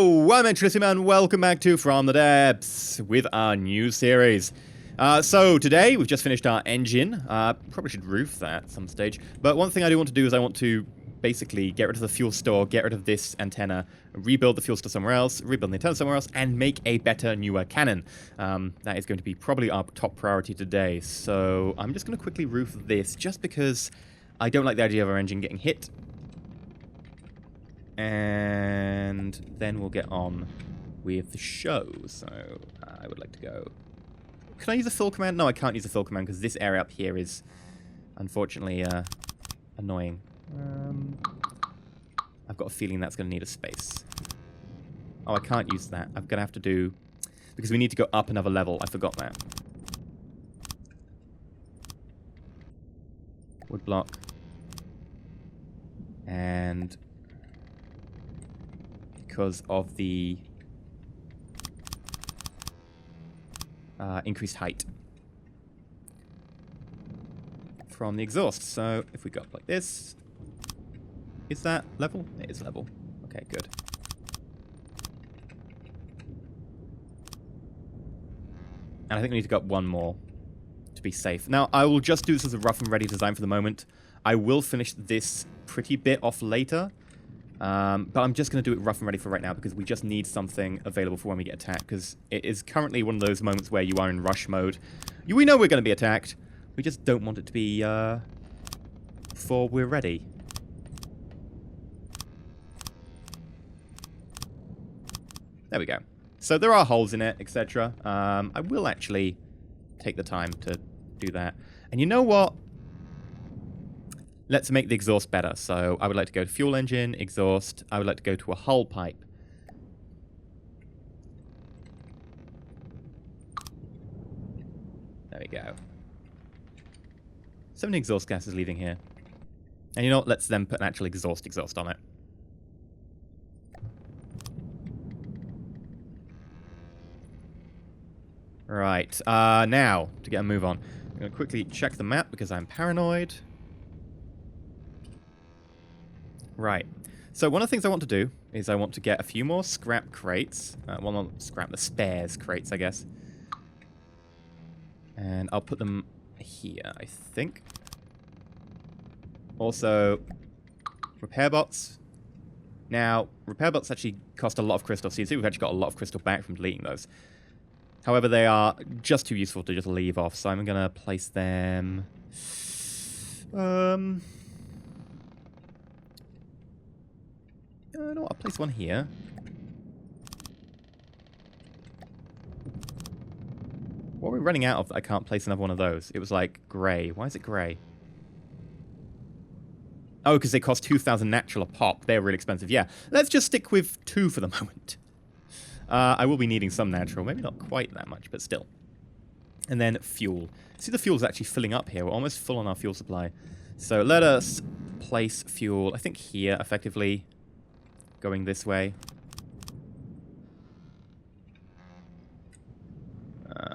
Hello, I'm EnterElysium and welcome back to From the Depths with our new series. So today we've just finished our engine. Probably should roof that at some stage. But one thing I do want to do is I want to basically get rid of the fuel store, get rid of this antenna, rebuild the fuel store somewhere else, rebuild the antenna somewhere else, and make a better, newer cannon. That is going to be probably our top priority today. So I'm just going to quickly roof this just because I don't like the idea of our engine getting hit. And then we'll get on with the show. So I would like to go. Can I use a fill command? No, I can't use a fill command because this area up here is unfortunately annoying. I've got a feeling that's going to need a space. Oh, I can't use that. I'm going to have to do... Because we need to go up another level. I forgot that. Wood block. And... because of the increased height from the exhaust. So if we go up like this, is that level? It is level. Okay, good. And I think we need to go up one more to be safe. Now, I will just do this as a rough and ready design for the moment. I will finish this pretty bit off later. But I'm just going to do it rough and ready for right now because we just need something available for when we get attacked, because it is currently one of those moments where you are in rush mode. We know we're going to be attacked. We just don't want it to be before we're ready. There we go. So there are holes in it, etc. I will actually take the time to do that. And you know what? Let's make the exhaust better. So I would like to go to fuel engine, exhaust. I would like to go to a hull pipe. There we go. So many exhaust gases leaving here. And you know what? Let's then put an actual exhaust on it. Right. Now, to get a move on. I'm going to quickly check the map because I'm paranoid. Right. So one of the things I want to do is I want to get a few more scrap crates. Well, not scrap, the spares crates, I guess. And I'll put them here, I think. Also, repair bots. Now, repair bots actually cost a lot of crystal. So you see we've actually got a lot of crystal back from deleting those. However, they are just too useful to just leave off. So I'm going to place them... no, I'll place one here. What are we running out of that I can't place another one of those? It was like grey. Why is it grey? Oh, because they cost 2,000 natural a pop. They're really expensive. Yeah, let's just stick with 2 for the moment. I will be needing some natural. Maybe not quite that much, but still. And then fuel. See, the fuel's actually filling up here. We're almost full on our fuel supply. So let us place fuel, I think here, effectively. Going this way.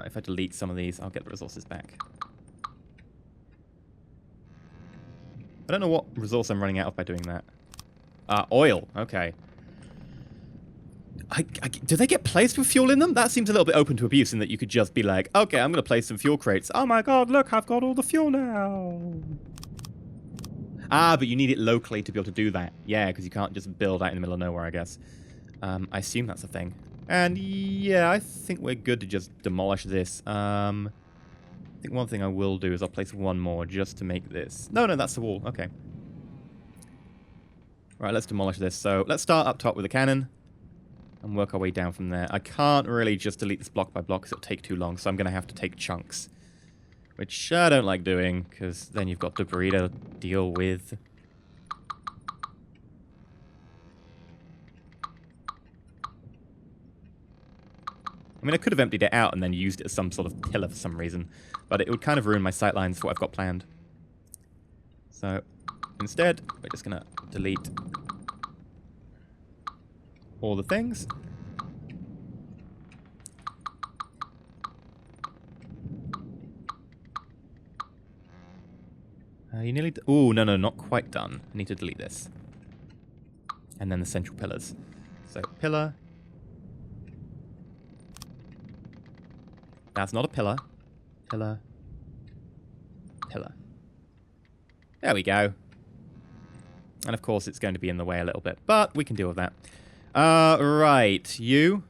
If I delete some of these, I'll get the resources back. I don't know what resource I'm running out of by doing that. Oil. Okay. Do they get placed with fuel in them? That seems a little bit open to abuse in that you could just be like, okay, I'm going to place some fuel crates. Oh my god, look, I've got all the fuel now. Ah, but you need it locally to be able to do that. Yeah, because you can't just build out in the middle of nowhere, I guess. I assume that's a thing. And yeah, I think we're good to just demolish this. I think one thing I will do is I'll place one more just to make this. No, that's the wall. Okay. Right, let's demolish this. So let's start up top with the cannon and work our way down from there. I can't really just delete this block by block because it'll take too long, so I'm going to have to take chunks. Which I don't like doing, because then you've got debris to deal with. I mean, I could have emptied it out and then used it as some sort of pillar for some reason, but it would kind of ruin my sightlines for what I've got planned. So, instead, we're just going to delete all the things. You nearly... Ooh, no, not quite done. I need to delete this. And then the central pillars. So, pillar, That's not a pillar. Pillar. Pillar. There we go. And of course it's going to be in the way a little bit, but we can deal with that. Right. You.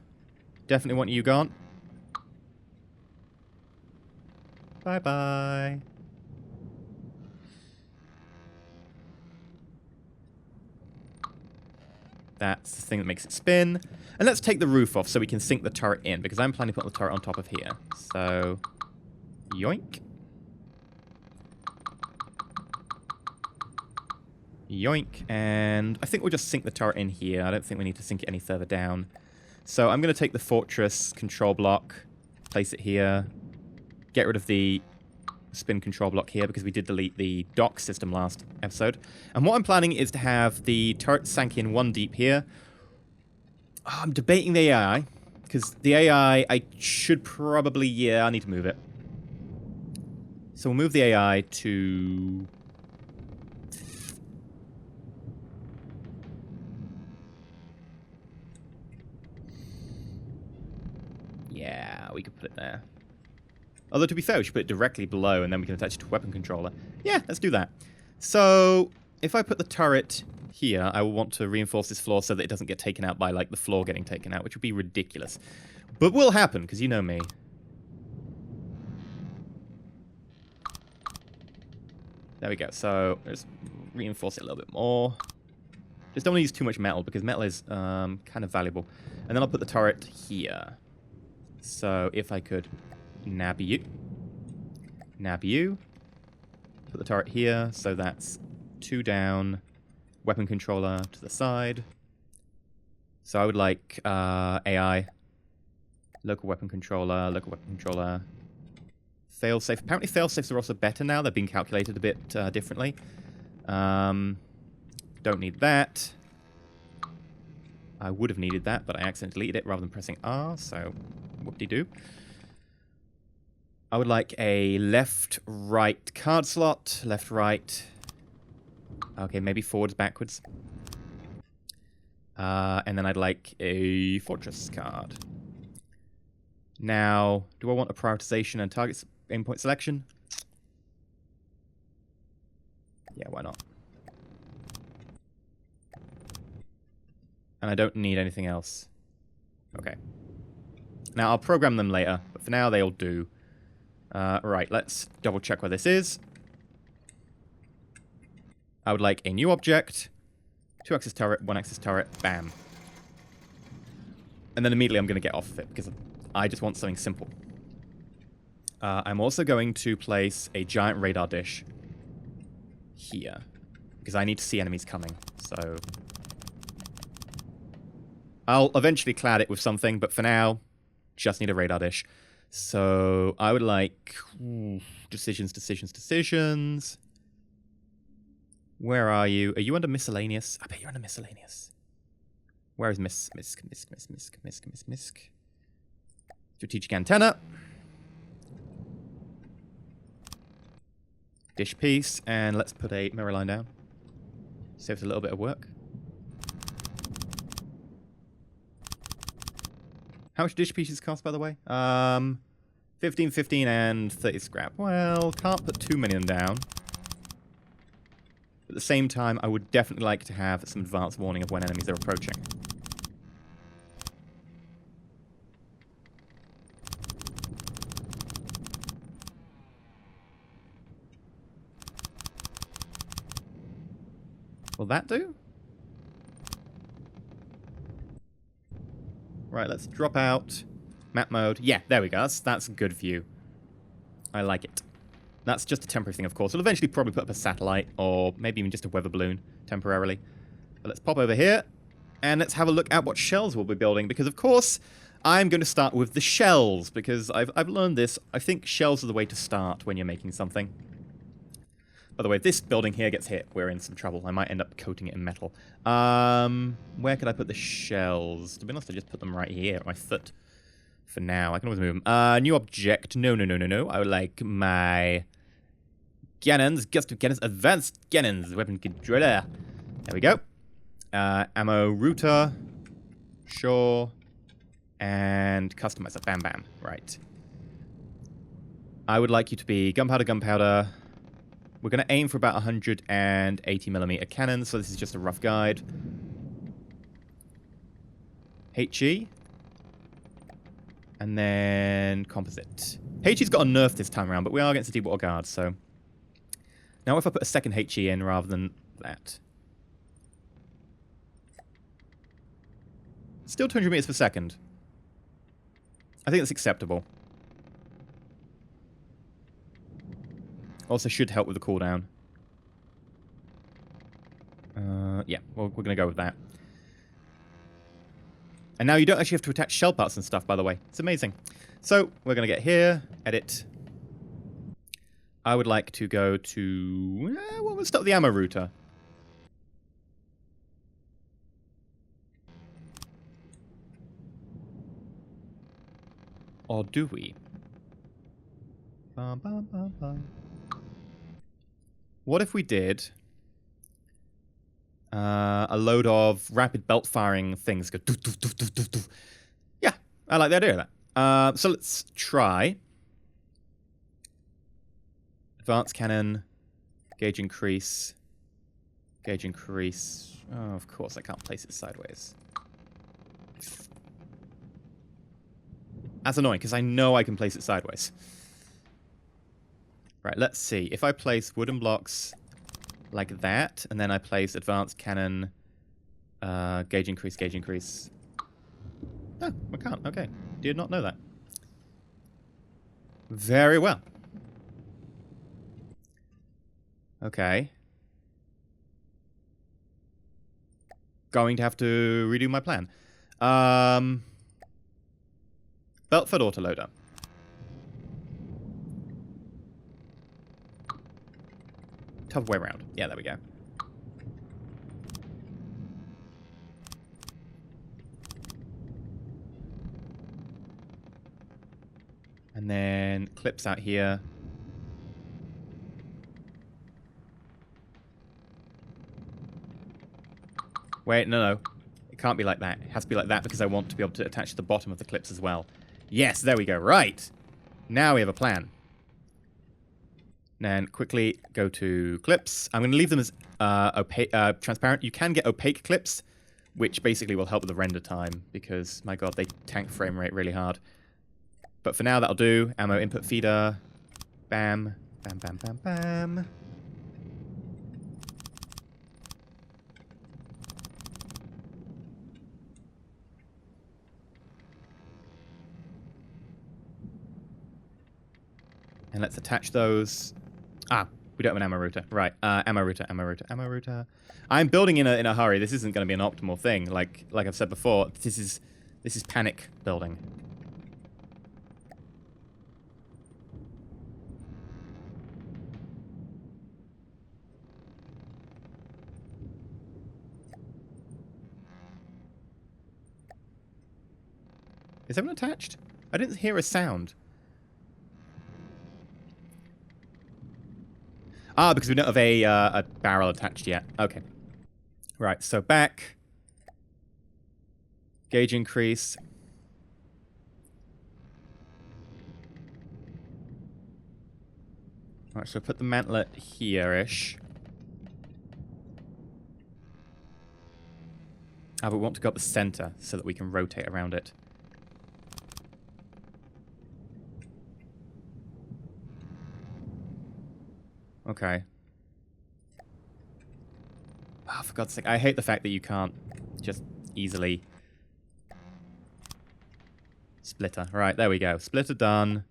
Definitely want you gone. Bye-bye. That's the thing that makes it spin. And let's take the roof off so we can sink the turret in, because I'm planning to put the turret on top of here. So, yoink. Yoink. And I think we'll just sink the turret in here. I don't think we need to sink it any further down. So I'm going to take the fortress control block, place it here, get rid of the spin control block here because we did delete the dock system last episode. And what I'm planning is to have the turret sank in one deep here. I'm debating the AI, because the AI, I should probably, yeah, I need to move it. So we'll move the AI to... Yeah, we could put it there. Although, to be fair, we should put it directly below, and then we can attach it to a weapon controller. Yeah, let's do that. So, if I put the turret here, I will want to reinforce this floor so that it doesn't get taken out by, like, the floor getting taken out, which would be ridiculous. But will happen, because you know me. There we go. So, let's reinforce it a little bit more. Just don't want to use too much metal, because metal is kind of valuable. And then I'll put the turret here. So, if I could... Nab you. Put the turret here, so that's 2 down. Weapon controller to the side. So I would like AI. Local weapon controller, Failsafe. Apparently failsafes are also better now. They're being calculated a bit differently. Don't need that. I would have needed that, but I accidentally deleted it rather than pressing R, so whoop-de-doo. I would like a left-right card slot. Left-right. Okay, maybe forwards, backwards. And then I'd like a fortress card. Now, do I want a prioritization and target aim point selection? Yeah, why not? And I don't need anything else. Okay. Now, I'll program them later, but for now, they'll do. Right, let's double check where this is. I would like a new object, 2-axis turret, 1-axis turret, bam. And then immediately I'm going to get off of it because I just want something simple. I'm also going to place a giant radar dish here because I need to see enemies coming. So I'll eventually clad it with something, but for now, just need a radar dish. So I would like decisions. Where are you? Are you under miscellaneous? I bet you're under miscellaneous. Where is misc? Strategic antenna. Dish piece, and let's put a mirror line down. Saves a little bit of work. How much dish pieces cost, by the way? 15, 15, and 30 scrap. Well, can't put too many of them down. At the same time, I would definitely like to have some advance warning of when enemies are approaching. Will that do? Right, let's drop out. Map mode. Yeah, there we go. That's a good view. I like it. That's just a temporary thing, of course. We'll eventually probably put up a satellite, or maybe even just a weather balloon, temporarily. But let's pop over here, and let's have a look at what shells we'll be building, because, of course, I'm going to start with the shells, because I've learned this. I think shells are the way to start when you're making something. By the way, if this building here gets hit, we're in some trouble. I might end up coating it in metal. Where could I put the shells? To be honest, I just put them right here at my foot. For now, I can always move them. New object. No. I would like my cannons. Gust cannons. Advanced cannons. Weapon controller. There we go. Ammo router. Sure. And customizer. Bam, bam. Right. I would like you to be gunpowder, gunpowder. We're going to aim for about 180mm cannon, so this is just a rough guide. HE. And then composite. HE's got a nerf this time around, but we are against the deep water guards, so... Now if I put a second HE in rather than that. Still 200 meters per second. I think that's acceptable. Also should help with the cooldown. Yeah, well, we're going to go with that. And now you don't actually have to attach shell parts and stuff, by the way. It's amazing. So, we're going to get here, edit. I would like to go to... well, we'll start with the ammo router. Or do we? Bum, bum, bum, bum. What if we did a load of rapid belt firing things? Go doof, doof, doof, doof, doof, doof. Yeah, I like the idea of that. So let's try. Advanced cannon, gauge increase, gauge increase. Oh, of course, I can't place it sideways. That's annoying, because I know I can place it sideways. Right, let's see. If I place wooden blocks like that, and then I place advanced cannon, gauge increase, gauge increase. Oh, I can't. Okay. Did not know that. Very well. Okay. Going to have to redo my plan. Belt-fed autoloader. Tough way around. Yeah, there we go. And then clips out here. Wait, no. It can't be like that. It has to be like that because I want to be able to attach to the bottom of the clips as well. Yes, there we go. Right. Now we have a plan. And quickly go to clips. I'm going to leave them as transparent. You can get opaque clips, which basically will help with the render time because, my god, they tank frame rate really hard. But for now, that'll do. Ammo input feeder. Bam. Bam, bam, bam, bam. And let's attach those. Ah, we don't have an ammo router. Right, ammo router, ammo router, ammo router. I'm building in a hurry. This isn't going to be an optimal thing. Like I've said before, this is panic building. Is everyone attached? I didn't hear a sound. Ah, because we don't have a barrel attached yet. Okay. Right, so back. Gauge increase. Alright, so put the mantlet here-ish. Ah, but we want to go up the center so that we can rotate around it. Okay. Oh, for God's sake. I hate the fact that you can't just easily... Splitter. Right, there we go. Splitter done.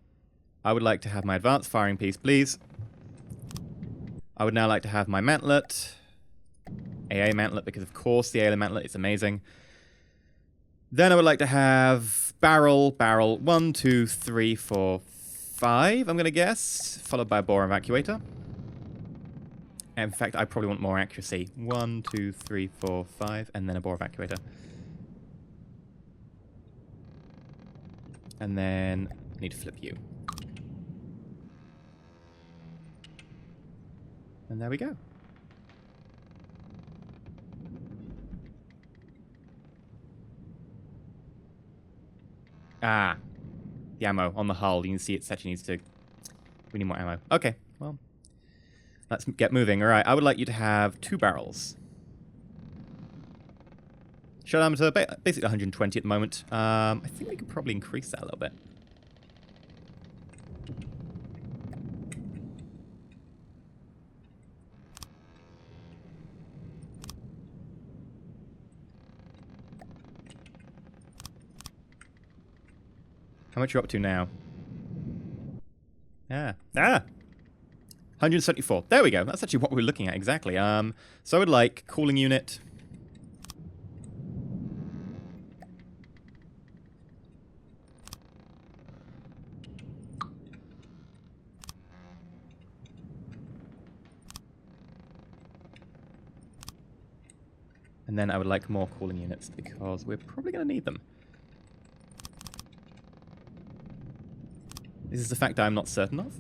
I would like to have my advanced firing piece, please. I would now like to have my mantlet. AA mantlet, because of course the AA mantlet is amazing. Then I would like to have barrel. 1, 2, 3, 4, 5, I'm going to guess. Followed by a bore evacuator. In fact, I probably want more accuracy. 1, 2, 3, 4, 5, and then a bore evacuator. And then I need to flip you. And there we go. Ah, the ammo on the hull. You can see it actually needs to We need more ammo. Okay, well, let's get moving. All right, I would like you to have 2 barrels. Shot ammo to basically 120 at the moment. I think we could probably increase that a little bit. How much are you up to now? Ah. 174. There we go. That's actually what we're looking at exactly. So I would like cooling unit. And then I would like more cooling units because we're probably going to need them. This is a fact I'm not certain of,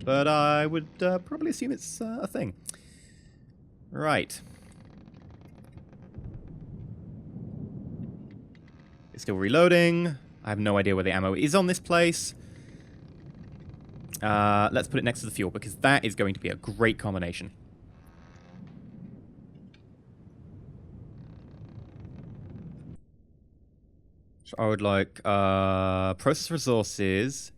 but I would probably assume it's a thing. Right. It's still reloading. I have no idea where the ammo is on this place. Let's put it next to the fuel because that is going to be a great combination. So I would like process resources,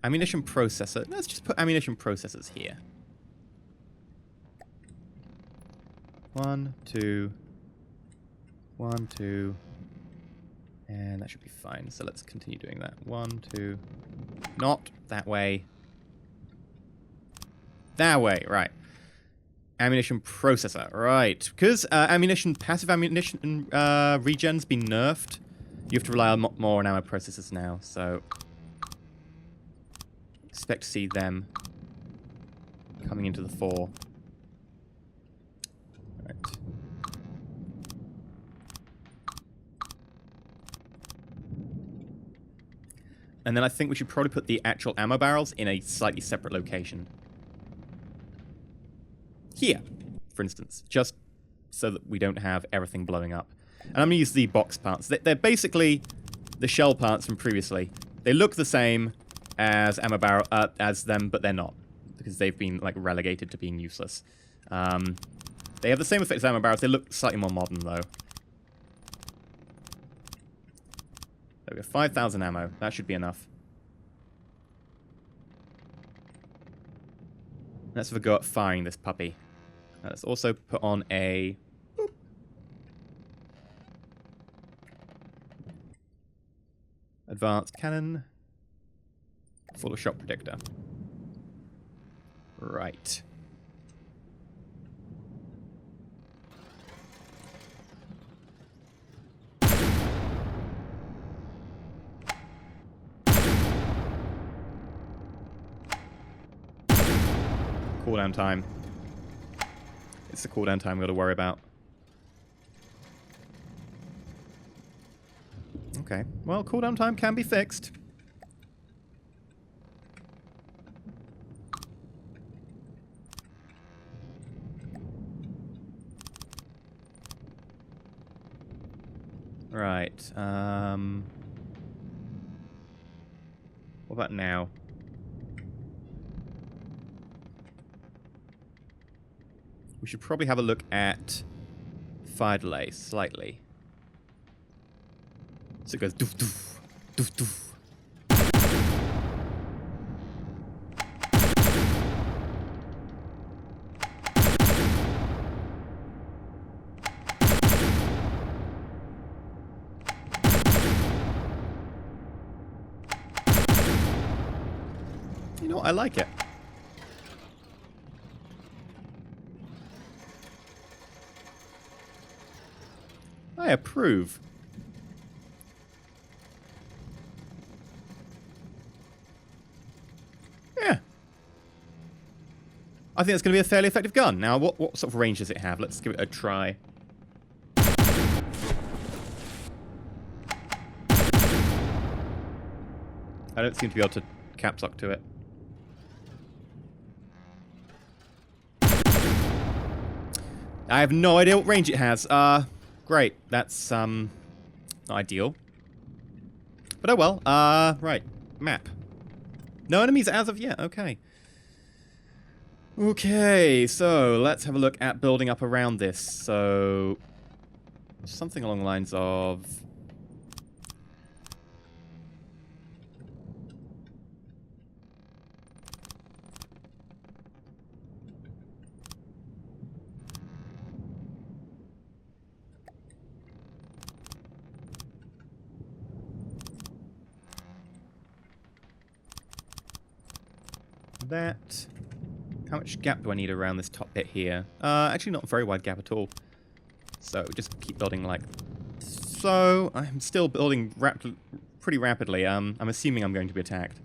ammunition processor. Let's just put ammunition processors here. 1, 2, 1, 2, and that should be fine. So let's continue doing that. 1, 2, not that way. That way, right. Ammunition processor, right. Because passive ammunition regen's been nerfed, you have to rely on more on ammo processors now, so expect to see them coming into the fore. Right. And then I think we should probably put the actual ammo barrels in a slightly separate location. Here, for instance, just so that we don't have everything blowing up. And I'm going to use the box parts. They're basically the shell parts from previously. They look the same as ammo barrel as them, but they're not because they've been like relegated to being useless. They have the same effect as ammo barrels. They look slightly more modern though. There we go. 5,000 ammo. That should be enough. Let's have a go at firing this puppy. Let's also put on a... Boop. Advanced cannon. Full of shot predictor. Right. Cooldown time. It's the cooldown time we've got to worry about. Okay. Well, cooldown time can be fixed. Right. What about now? We should probably have a look at fire delay slightly. So it goes doof doof, doof doof. You know what? I like it. I approve. Yeah. I think that's going to be a fairly effective gun. Now, what sort of range does it have? Let's give it a try. I don't seem to be able to caps lock to it. I have no idea what range it has. Great. That's, not ideal. But oh well. Right. Map. No enemies as of yet, okay. Okay, so let's have a look at building up around this. So, something along the lines of... that. How much gap do I need around this top bit here? Actually not a very wide gap at all. So just keep building like so. I'm still building pretty rapidly. I'm assuming I'm going to be attacked.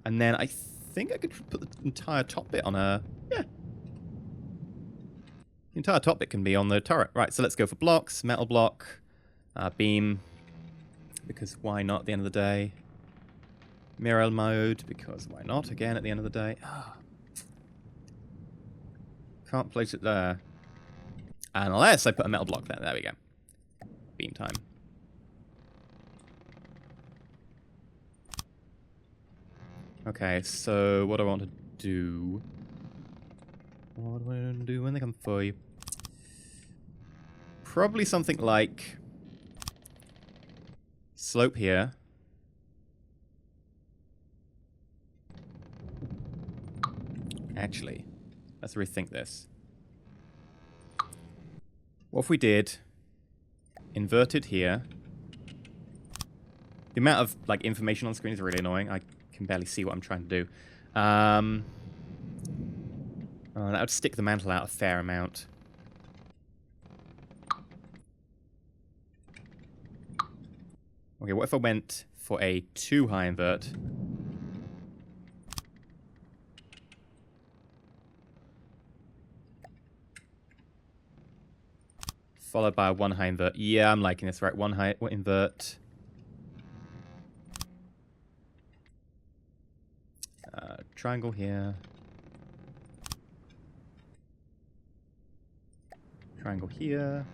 And then I think I could put the entire top bit on a... Yeah. The entire top bit can be on the turret. Right, so let's go for blocks. Metal block. Beam. Because why not at the end of the day? Mirror mode, because why not again at the end of the day? Oh. Can't place it there. Unless I put a metal block there. There we go. Beam time. Okay, so what do I want to do? What do I want to do when they come for you? Probably something like slope here. Actually, let's rethink this. What if we did inverted here? The amount of like information on screen is really annoying. I can barely see what I'm trying to do. That would stick the mantle out a fair amount. Okay, what if I went for a 2 high invert? Followed by a 1 high invert. Yeah, I'm liking this, right? 1 high invert. Triangle here. Triangle here.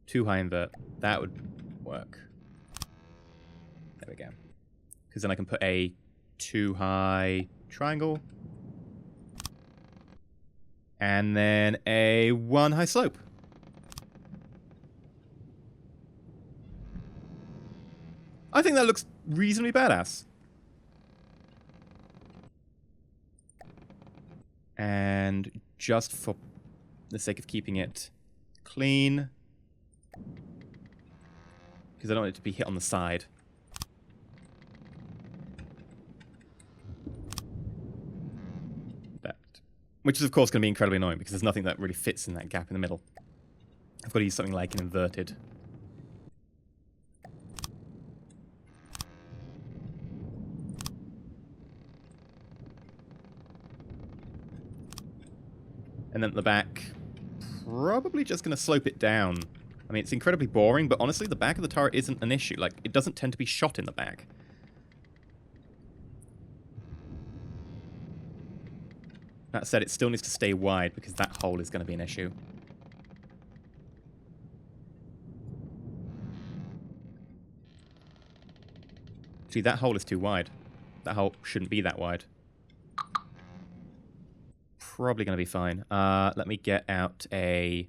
Two high invert. That would work. There we go. Because then I can put a 2 high triangle. And then a 1 high slope. I think that looks reasonably badass. And just for the sake of keeping it clean, because I don't want it to be hit on the side. That. Which is, of course, going to be incredibly annoying because there's nothing that really fits in that gap in the middle. I've got to use something like an inverted. And then at the back, probably just going to slope it down. I mean, it's incredibly boring, but honestly, the back of the turret isn't an issue. Like, it doesn't tend to be shot in the back. That said, it still needs to stay wide, because that hole is going to be an issue. See, that hole is too wide. That hole shouldn't be that wide. Probably going to be fine. Let me get out a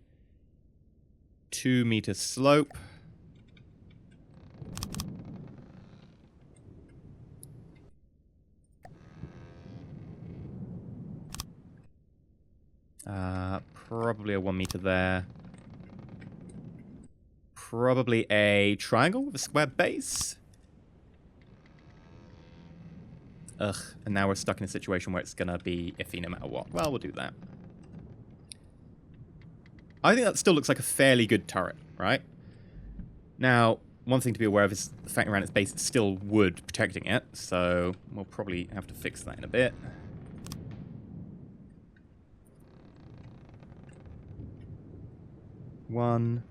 2-meter slope. Probably a 1 meter there. Probably a triangle with a square base. Ugh, and now we're stuck in a situation where it's gonna be iffy no matter what. Well, we'll do that. I think that still looks like a fairly good turret, right? Now, one thing to be aware of is the fact around its base, it's still wood protecting it, so we'll probably have to fix that in a bit. One.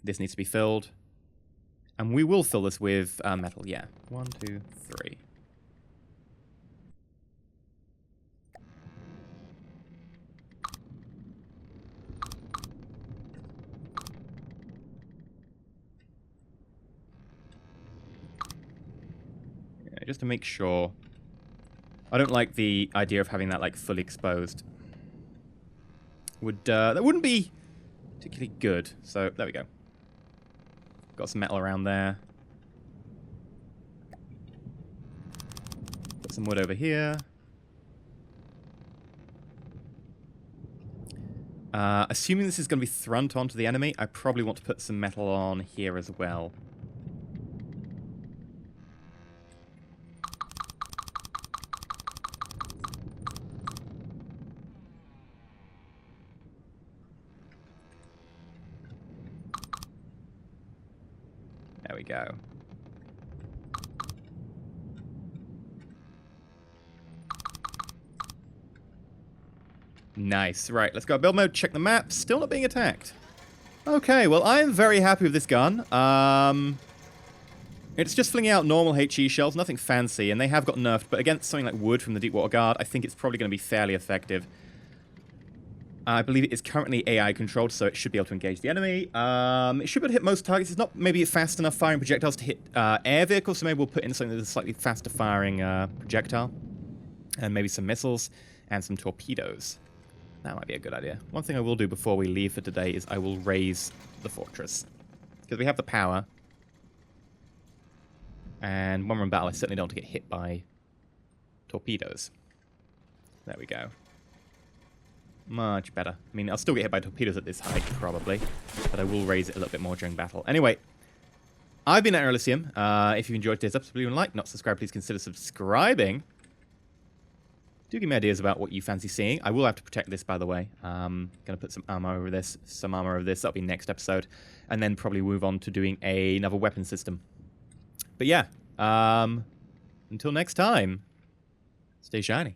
This needs to be filled. And we will fill this with metal, yeah. 1, 2, 3. Yeah, just to make sure. I don't like the idea of having that like fully exposed. That wouldn't be particularly good. So there we go. Got some metal around there. Put some wood over here. Assuming this is going to be front onto the enemy, I probably want to put some metal on here as well. There we go. Nice. Right, let's go build mode, check the map. Still not being attacked. Okay, well, I am very happy with this gun. It's just flinging out normal HE shells, nothing fancy, and they have got nerfed, but against something like wood from the Deepwater Guard, I think it's probably going to be fairly effective. I believe it is currently AI controlled, so it should be able to engage the enemy. It should be able to hit most targets. It's not maybe fast enough firing projectiles to hit air vehicles, so maybe we'll put in something that's a slightly faster firing projectile. And maybe some missiles and some torpedoes. That might be a good idea. One thing I will do before we leave for today is I will raise the fortress. Because we have the power. And when we're in battle, I certainly don't want to get hit by torpedoes. There we go. Much better. I mean, I'll still get hit by torpedoes at this height, probably. But I will raise it a little bit more during battle. Anyway, I've been EnterElysium. If you enjoyed today's episode, please leave a like. Not subscribed, please consider subscribing. Do give me ideas about what you fancy seeing. I will have to protect this, by the way. Going to put some armor over this. That'll be next episode. And then probably move on to doing another weapon system. But yeah, until next time, stay shiny.